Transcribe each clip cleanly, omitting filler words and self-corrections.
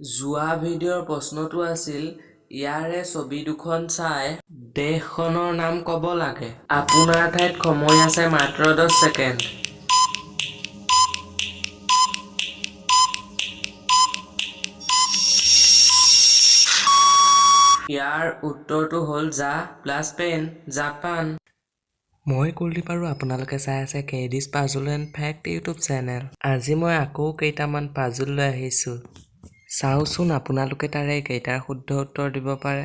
যোৱা ভিডিঅ'ৰ প্ৰশ্নটো আছিল ইয়াৰে ছবি দুখন চাই দেশখনৰ নাম ক'ব লাগে। আপোনাৰ ঠাইত সময় আছে মাত্ৰ 10 ছেকেণ্ড। ইয়াৰ উত্তৰটো হ'ল জা প্লাছ পেন জাপান। মই কুলদীপ আৰু আপোনালোকে চাই আছে কেডিছ puzzle and fact YouTube channel. আজি মই আকৌ কেইটামান পাজল লৈ আহিছোঁ। চাওচোন আপোনালোকে তাৰে কেইটাৰ শুদ্ধ উত্তৰ দিব পাৰে।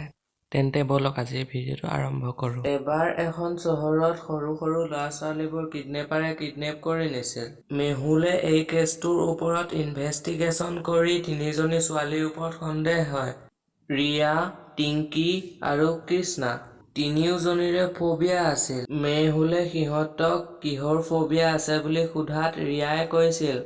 তেন্তে বলক আজিৰ ভিডিঅ'টো আৰম্ভ কৰোঁ। এবাৰ এখন চহৰত সৰু সৰু ল'ৰা-ছোৱালীবোৰ কিডনেপাৰে কিডনেপ কৰি নিছিল। মেহুলে এই কেছটোৰ ওপৰত ইনভেষ্টিগেশ্যন কৰি তিনিজনী ছোৱালীৰ ওপৰত সন্দেহ হয়। ৰিয়া, টিংকি আৰু কৃষ্ণা। তিনিওজনীৰে ফোবিয়া আছিল। মেহুলে সিহঁতক কিহৰ ফোবিয়া আছে বুলি সোধাত ৰিয়াই কৈছিল,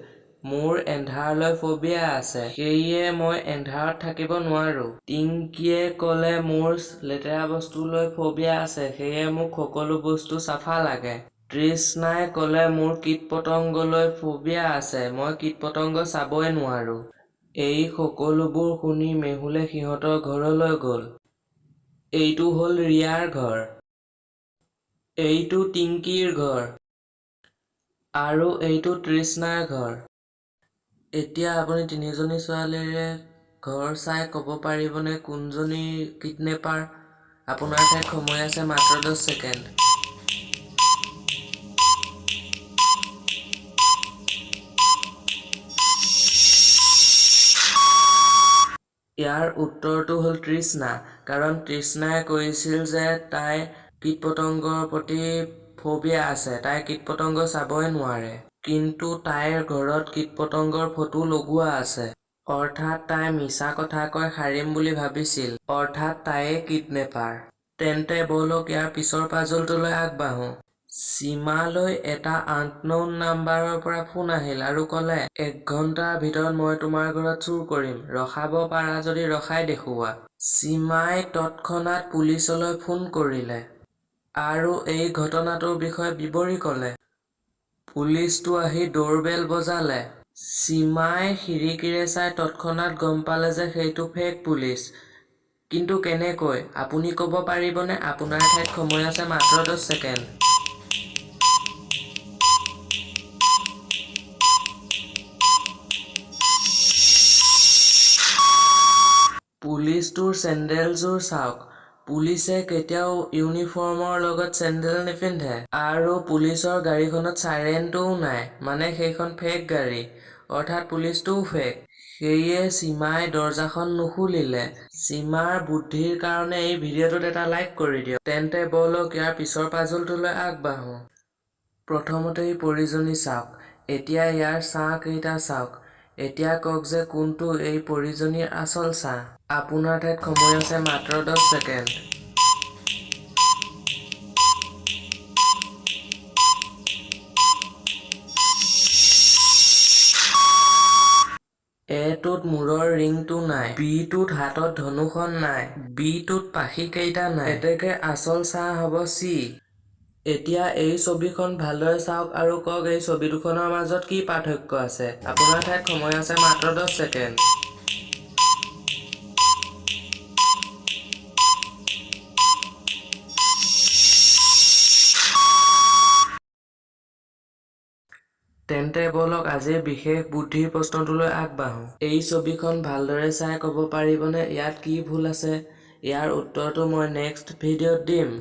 মোৰ এন্ধাৰলৈ ফোবিয়া আছে, সেয়ে মই এন্ধাৰত থাকিব নোৱাৰো। টিংকিয়ে ক'লে মোৰ লেতেৰা বস্তুলৈ ফোবিয়া আছে, সেয়ে মোক সকলো বস্তু চাফা লাগে। তৃষ্ণাই ক'লে মোৰ কীট-পতংগলৈ ফোবিয়া আছে, মই কীট-পতংগ চাবই নোৱাৰো। এই সকলোবোৰ শুনি মেহুলে সিহঁতৰ ঘৰলৈ গ'ল। এইটো হ'ল ৰিয়াৰ ঘৰ। এইটো টিংকিৰ ঘৰ। আৰু এইটো তৃষ্ণাৰ ঘৰ। এতিয়া আপুনি তিনিজনী ছোৱালীৰে ঘৰ চাই ক'ব পাৰিবনে কোনজনী কিডনেপাৰ? আপোনাৰ ঠাইত সময় আছে মাত্ৰ 10 ছেকেণ্ড। ইয়াৰ উত্তৰটো হ'ল তৃষ্ণা, কাৰণ তৃষ্ণাই কৈছিল যে তাইৰ কীট-পতংগৰ প্ৰতি ফোবিয়া আছে, তাই কীট-পতংগ চাবই নোৱাৰে। কিন্তু তাইৰ ঘৰত কীট-পতংগৰ ফটো লগোৱা আছে। অৰ্থাৎ তাই মিছা কথা কৈ সাৰিম বুলি ভাবিছিল। অৰ্থাৎ তাইয়ে কিডনেপাৰ। তেন্তে বলক ইয়াৰ পিছৰ পাজলটোলৈ আগবাঢ়ো। সীমালৈ এটা আননউন নাম্বাৰৰ পৰা ফোন আহিল আৰু ক'লে 1 ঘণ্টাৰ ভিতৰত মই তোমাৰ ঘৰত চুৰ কৰিম, ৰখাব পাৰা যদি ৰখাই দেখুওৱা। সীমাই তৎক্ষণাৎ পুলিচলৈ ফোন কৰিলে আৰু এই ঘটনাটোৰ বিষয়ে বিৱৰি ক'লে। পুলিচটো আহি ডোৰবেল বজালে। সীমাই খিৰিকীৰে চাই তৎক্ষণাৎ গম পালে যে সেইটো ফেক পুলিচ। কিন্তু কেনেকৈ? আপুনি ক'ব পাৰিবনে? আপোনাৰ ঠাইত সময় আছে মাত্ৰ 10 ছেকেণ্ড। পুলিচটোৰ চেণ্ডেলযোৰ চাওক। পুলিচে কেতিয়াও ইউনিফৰ্মৰ লগত চেণ্ডেল নিপিন্ধে। আৰু পুলিচৰ গাড়ীখনত চাইৰেনটোও নাই, মানে সেইখন ফেক গাড়ী। অৰ্থাৎ পুলিচটোও ফেক। সেয়ে সীমাই দৰজাখন নুখুলিলে। সীমাৰ বুদ্ধিৰ কাৰণে এই ভিডিঅ'টোত এটা লাইক কৰি দিয়ক। তেন্তে বলক ইয়াৰ পিছৰ পাজলটোলৈ আগবাঢ়ো। প্ৰথমতেই পৰিজনী চাওক। এতিয়া ইয়াৰ ছাঁ কেইটা চাওক। এতিয়া কওক যে কোনটো এই পৰিজনীৰ আচল ছাঁ। আপোনাৰ ঠাইত সময় আছে মাত্ৰ 10 ছেকেণ্ড। এটোত মূৰৰ ৰিংটো নাই, বিটোত হাতত ধনুখন নাই, বিটোত পাখি কেইটা নাই, এতেকে আচল ছাঁ হ'ব চি। এতিয়া এই ছবিখন ভালদৰে চাওক আৰু কওক এই ছবি দুখনৰ মাজত কি পাৰ্থক্য আছে। আপোনাৰ ঠাইত সময় আছে মাত্ৰ 10 ছেকেণ্ড। তেন্তে বলক আজিৰ বিশেষ বুদ্ধিৰ প্ৰশ্নটোলৈ আগবাঢ়ো। এই ছবিখন ভালদৰে চাই ক'ব পাৰিবনে ইয়াত কি ভুল আছে? ইয়াৰ উত্তৰটো মই নেক্সট ভিডিঅ'ত দিম।